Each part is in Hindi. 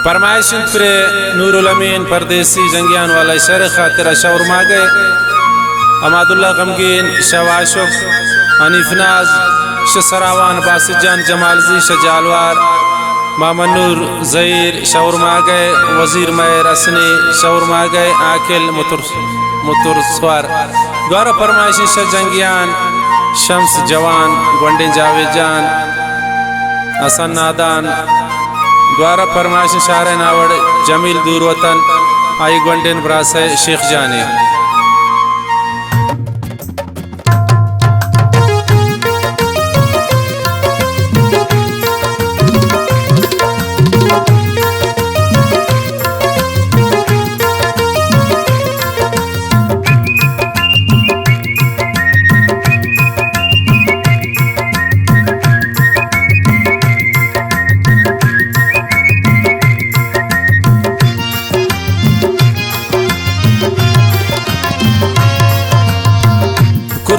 फरमाइश पर नूरुल अमीन परदेसी जंगियान वाला शर खातिर शौर मागे अमादुल्ला गमगीन शवाशुक हनीफ नाज शसरावान बासिजान जमालजी शजालवार मामनूर जहीर शौर मागे वजीर मैर असनी शौर मागे आकिल मुतुरस्वार गौर फरमाइश जंगियान शम्स जवान गोंडे जावेद जान हसन नादान द्वारा फरमाइश शार नावड़ जमील दूर वतन आई गोंडेन ब्रासे शेख जाने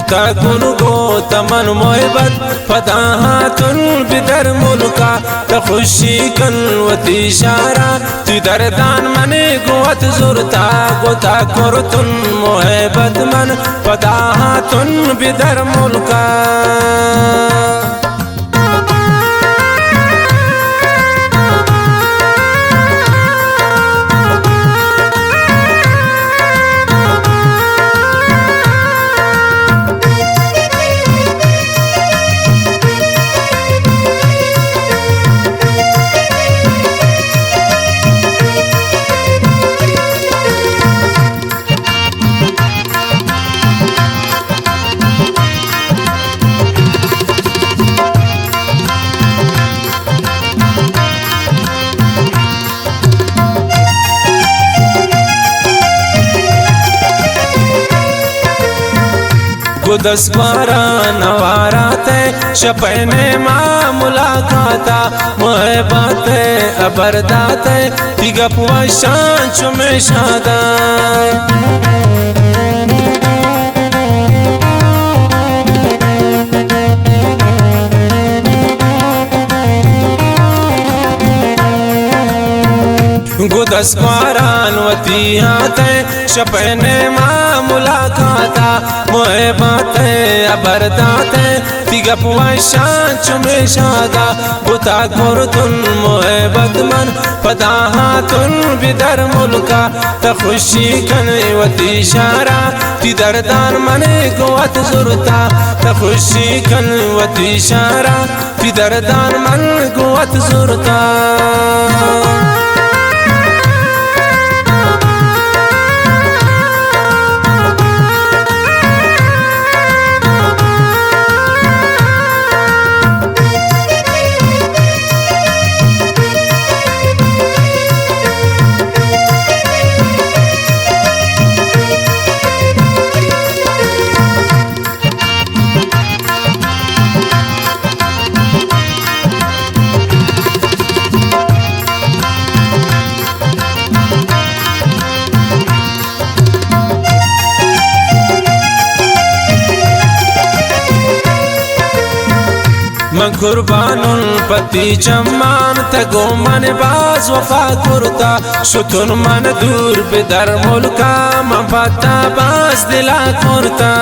कुनुगो तमन मोहब्बत फदाहातुन बिदर मुल्का तखुशी कनवती शारा तिदरदान मने गोत जुरता गोता कुरतुन मोहब्बत मन फदाहातुन बिदर मुल्का गुदस बारा नवारा ते शपने माँ मुलाकाता मोहब्बत अबरदात तिगपुआ शान चुमे शादा गुदस बारान वती आते शपने माँ मुलाकाता मोहब्बत अबरदात तिगपुआ शान चुमे शादा बुता कुरतुन मोहब्बत मन फदाहातुन बिदर मुल्का तखुशी कनवती शारा तिदरदान मने गोत जुरता तखुशी कनवती शारा तिदरदान मन गोत जुरता मन कुर्बानुल पति चम्मान तगो मन बाज वफा कुर्ता शुतुन मन दूर बिदर मुल्का मन पता बाज दिला कुर्ता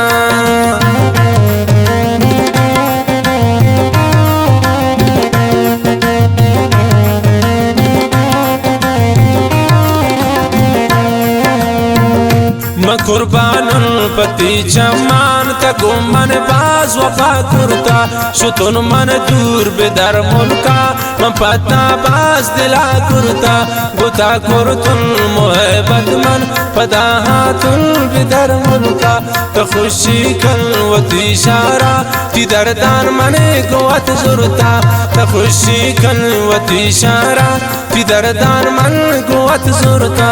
कुर्बानुल पति चम्मान तगो मन बाज वफा कुर्ता शुतुन मन दूर बिदर मुल्का मन पता बाज दिला कुर्ता गुता कुरतुन मोहब्बत मन फदाहातुन बिदर मुल्का तखुशी कनवती शारा तिदरदान मने गोत जुरता तखुशी कनवती शारा तिदरदान मन गोत जुरता